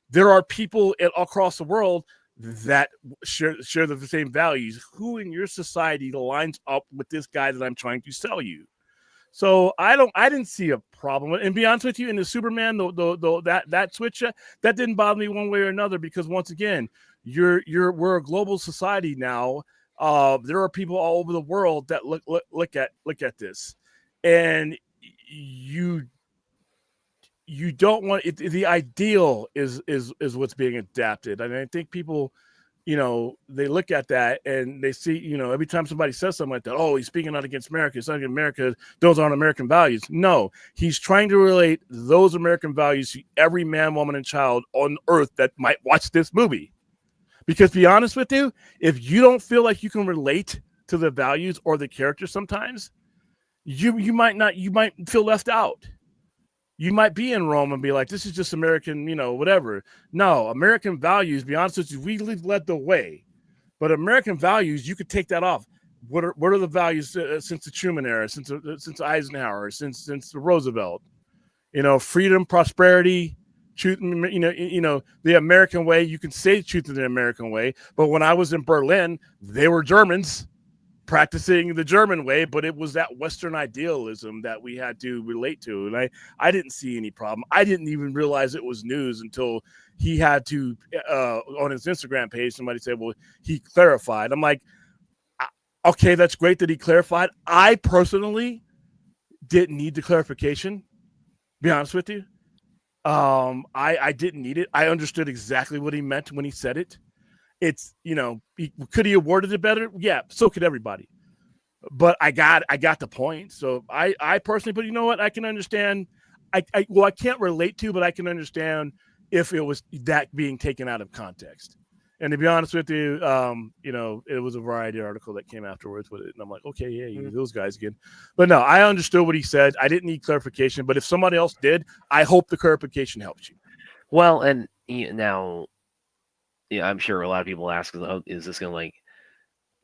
there are people across the world that share the same values. Who in your society lines up with this guy that I'm trying to sell you? So I didn't see a problem. And be honest with you, in the Superman, that switch, that didn't bother me one way or another, because once again, we're a global society now. There are people all over the world that look at this, and you don't want it. The ideal is what's being adapted, and I think people, they look at that and they see, every time somebody says something like that, oh, he's speaking out against America. It's not against America. Those aren't American values. No, he's trying to relate those American values to every man, woman, and child on earth that might watch this movie. Because to be honest with you, if you don't feel like you can relate to the values or the characters sometimes, you might feel left out. You might be in Rome and be like, this is just American, whatever. No, American values, be honest with you, we led the way. But American values, you could take that off. What are the values since the Truman era, since Eisenhower, since the Roosevelt? Freedom, prosperity, truth, the American way. You can say truth in the American way. But when I was in Berlin, they were Germans practicing the German way, but it was that Western idealism that we had to relate to. And I didn't see any problem. I didn't even realize it was news until he had to, on his Instagram page, somebody said, well, he clarified. I'm like, okay, that's great that he clarified. I personally didn't need the clarification, be honest with you. I didn't need it. I understood exactly what he meant when he said it. It's, could he awarded it better? Yeah, so could everybody. But I got the point. So I personally, but you know what? I can understand. I can't relate to, but I can understand if it was that being taken out of context. And to be honest with you, it was a Variety article that came afterwards with it. And I'm like, okay, yeah, those guys again. But no, I understood what he said. I didn't need clarification. But if somebody else did, I hope the clarification helps you. Well, and now, I'm sure a lot of people ask, is this going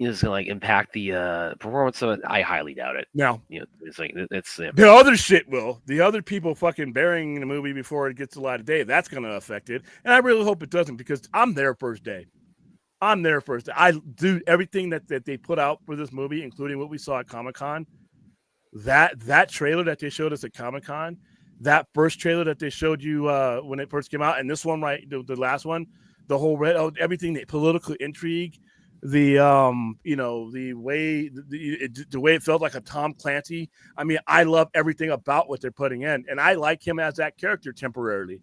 to impact the performance of it? I highly doubt it. No, it's like it's the other shit will. The other people fucking burying the movie before it gets a light of day, that's going to affect it. And I really hope it doesn't, because I'm there first day. I do everything that they put out for this movie, including what we saw at Comic-Con. That trailer that they showed us at Comic-Con, that first trailer that they showed you when it first came out, and this one, right, the last one. The whole everything, the political intrigue, the way it felt like a Tom Clancy. I mean, I love everything about what they're putting in, and I like him as that character temporarily.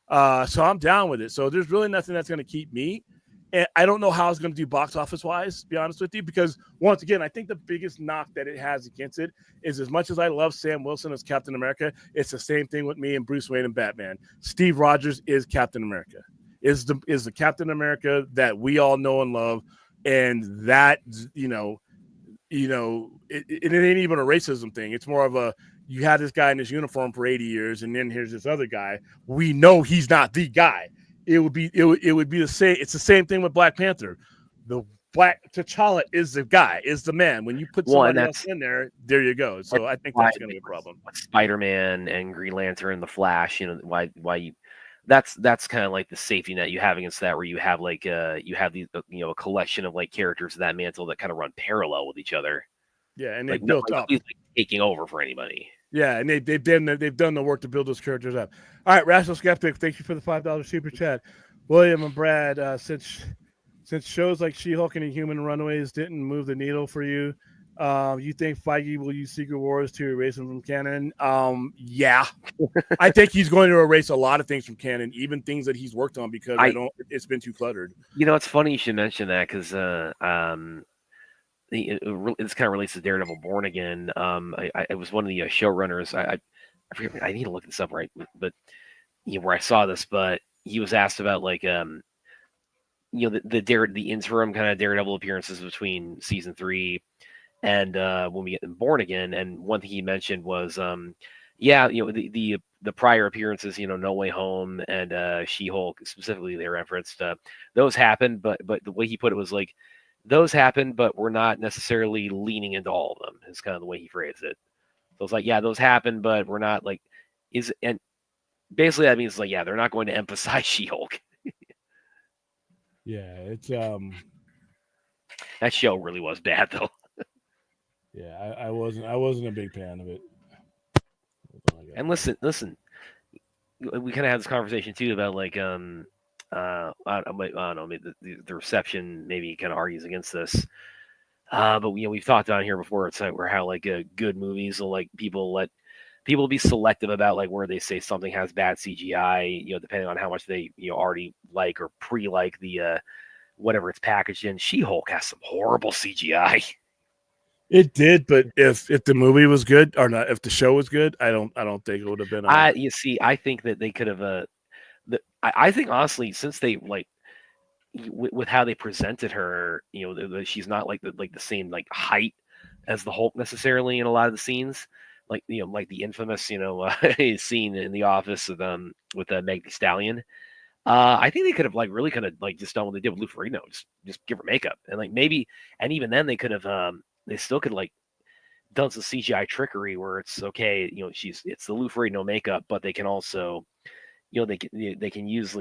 So I'm down with it. So there's really nothing that's going to keep me. And I don't know how it's going to do box office wise, to be honest with you, because once again, I think the biggest knock that it has against it is, as much as I love Sam Wilson as Captain America, it's the same thing with me and Bruce Wayne and Batman. Steve Rogers is Captain America. Is the Captain America that we all know and love, and that it ain't even a racism thing. It's more of a, you had this guy in this uniform for 80 years, and then here's this other guy. We know he's not the guy. It would be the same. It's the same thing with Black Panther. The Black T'Challa is the guy, is the man. When you put somebody else in there you go. So I think that's going to be a problem. Spider-Man and Green Lantern, the Flash. Why you. That's kind of like the safety net you have against that, where you have like you have these a collection of like characters of that mantle that kind of run parallel with each other. Yeah, and they built up, like taking over for anybody. Yeah, and they've done the work to build those characters up. All right, Rational Skeptic, thank you for the $5 super chat. William and Brad, since shows like She-Hulk and Inhuman Runaways didn't move the needle for you, you think Feige will use Secret Wars to erase them from canon? Yeah. I think he's going to erase a lot of things from canon, even things that he's worked on, because it's been too cluttered. It's funny you should mention that, because this kind of relates to Daredevil Born Again. I was one of the showrunners. I forget, I need to look this up, right? But where I saw this, but he was asked about like the interim kind of Daredevil appearances between season 3 and when we get Born Again, and one thing he mentioned was, yeah, the prior appearances, No Way Home and She-Hulk specifically, they referenced those happened, but the way he put it was like those happened, but we're not necessarily leaning into all of them. Is kind of the way he phrased it. So it's like, yeah, those happened, but we're not like and basically that means like, yeah, they're not going to emphasize She-Hulk. Yeah, it's That show really was bad though. yeah, I wasn't a big fan of it. And listen, we kind of had this conversation too about like I don't know, maybe the reception maybe kind of argues against this. But we've talked on here before. It's like where how like good movies will like people be selective about like where they say something has bad CGI, depending on how much they already like or pre-like the whatever it's packaged in. She-Hulk has some horrible CGI. It did, but if the movie was good or not, if the show was good, I don't think it would have been. You see, I think that they could have. I think honestly, since they like with how they presented her, she's not like the same like height as the Hulk necessarily in a lot of the scenes. Like like the infamous scene in the office with Meg Thee Stallion. I think they could have like really kind of like just done what they did with Lou Ferrigno, just give her makeup and like maybe, and even then they could have they still could like done some CGI trickery where it's okay, it's the Lou Ferrigno makeup, but they can also they can use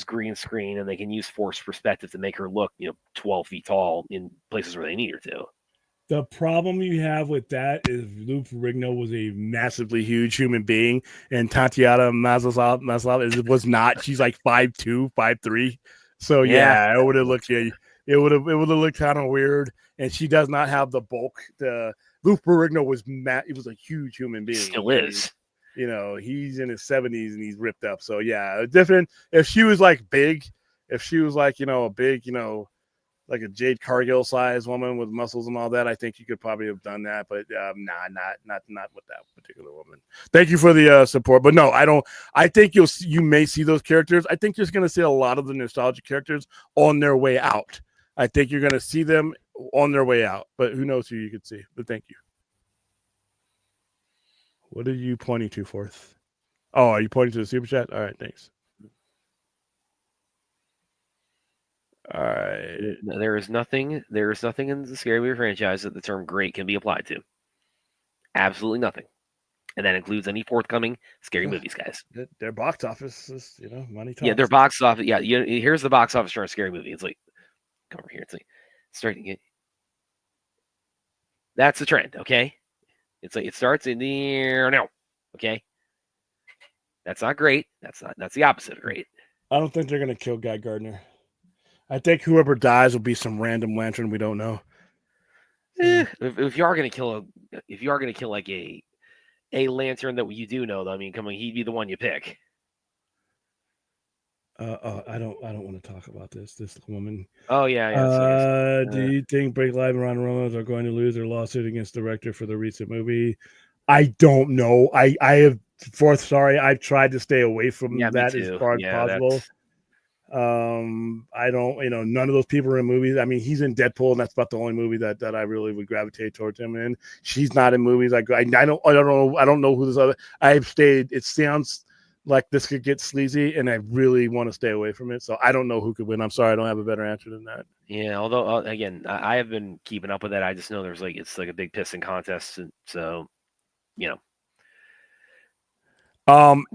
green screen and they can use forced perspective to make her look 12 feet tall in places where they need her to. The problem you have with that is Lou Ferrigno was a massively huge human being, and Tatiana Maslany was not. She's like 5'2", 5'3". So yeah, it would have looked it would have looked kind of weird. And she does not have the bulk. Lou Ferrigno was he was a huge human being. Still is. He's in his 70s and he's ripped up. So yeah, different. If she was like big, if she was like a big like a Jade Cargill size woman with muscles and all that, I think you could probably have done that. But not with that particular woman. Thank you for the support, but no, I don't. I think you may see those characters. I think you're going to see a lot of the nostalgia characters on their way out. I think you're going to see them on their way out, but who knows who you could see. But thank you. What are you pointing to, Fourth? Oh, are you pointing to the super chat? All right, thanks. All right. There is nothing in the Scary Movie franchise that the term great can be applied to. Absolutely nothing. And that includes any forthcoming scary movies, guys. Their box office is, money talks. Yeah, their box office. Yeah, here's the box office for a scary movie. It's like, come over here. It's like starting it. That's the trend, okay? It's like it starts in there now, okay? That's not great. That's the opposite of great. I don't think they're gonna kill Guy Gardner. I think whoever dies will be some random lantern we don't know. If you are gonna kill like a lantern that you do know, though, I mean, come on, he'd be the one you pick. I don't want to talk about this woman. Oh yeah. Do you think Blake Lively and Ron Reynolds are going to lose their lawsuit against the director for the recent movie? I don't know. I have I've tried to stay away from that as far as possible. I don't, none of those people are in movies. I mean, he's in Deadpool, and that's about the only movie that I really would gravitate towards him in. She's not in movies. I don't know who this other. I've stayed. It sounds like this could get sleazy, and I really want to stay away from it. So I don't know who could win. I'm sorry, I don't have a better answer than that. Yeah, although again, I have been keeping up with that. I just know there's it's like a big pissing contest, and so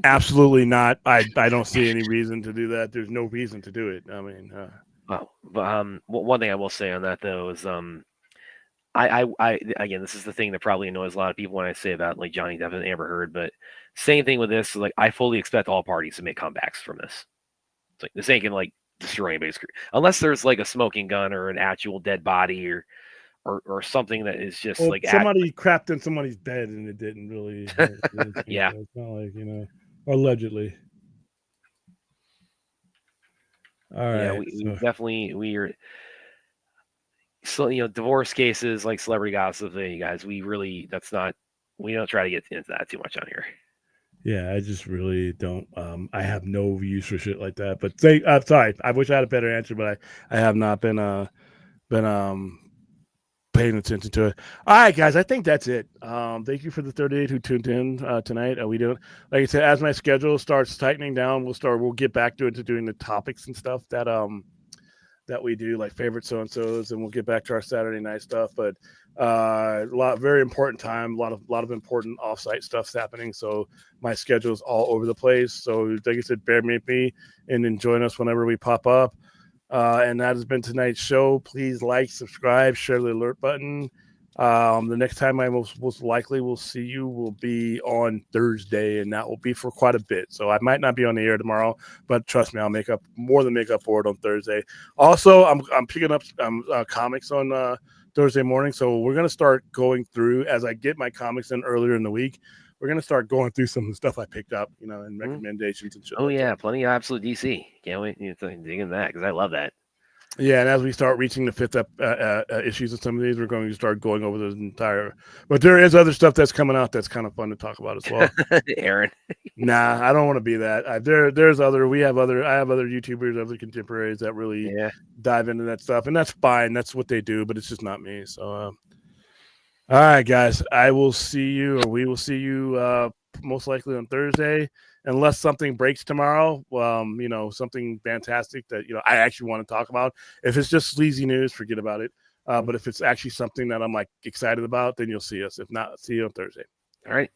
absolutely not. I don't see any reason to do that. There's no reason to do it. I mean, one thing I will say on that though is I again, this is the thing that probably annoys a lot of people when I say about like Johnny Depp and Amber Heard, but same thing with this. Like, I fully expect all parties to make comebacks from this. It's like this ain't gonna like destroy anybody's career unless there's like a smoking gun or an actual dead body or something that is just like somebody crapped in somebody's bed and it didn't really. Yeah, it's not like allegedly. All right, yeah, we are. So divorce cases like celebrity gossip, you guys. We don't try to get into that too much on here. Yeah, I just really don't. I have no use for shit like that. But sorry, I wish I had a better answer, but I have not been paying attention to it. All right, guys, I think that's it. Thank you for the 38 who tuned in tonight. We doing, like I said, as my schedule starts tightening down, we'll get back to doing the topics and stuff that we do, like favorite so and so's, and we'll get back to our Saturday night stuff. But very important time, a lot of important offsite stuff's happening. So my schedule is all over the place. So like I said, bear with me and then join us whenever we pop up. And that has been tonight's show. Please like, subscribe, share the alert button. The next time I most likely will see you will be on Thursday, and that will be for quite a bit. So I might not be on the air tomorrow, but trust me, I'll make up for it on Thursday. Also, I'm picking up comics on Thursday morning, so we're gonna start going through as I get my comics in earlier in the week. We're gonna start going through some of the stuff I picked up, and recommendations and shit. Oh yeah, plenty of Absolute DC. Can't wait to dig in that because I love that. Yeah, and as we start reaching the fifth issues of some of these, we're going to start going over the entire. But there is other stuff that's coming out that's kind of fun to talk about as well. Aaron, nah, I don't want to be that. There's other. I have other YouTubers, other contemporaries that really dive into that stuff, and that's fine. That's what they do, but it's just not me. So, all right, guys, we will see you most likely on Thursday. Unless something breaks tomorrow, something fantastic that, I actually want to talk about. If it's just sleazy news, forget about it. But if it's actually something that I'm like excited about, then you'll see us. If not, see you on Thursday. All right.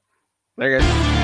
There you go.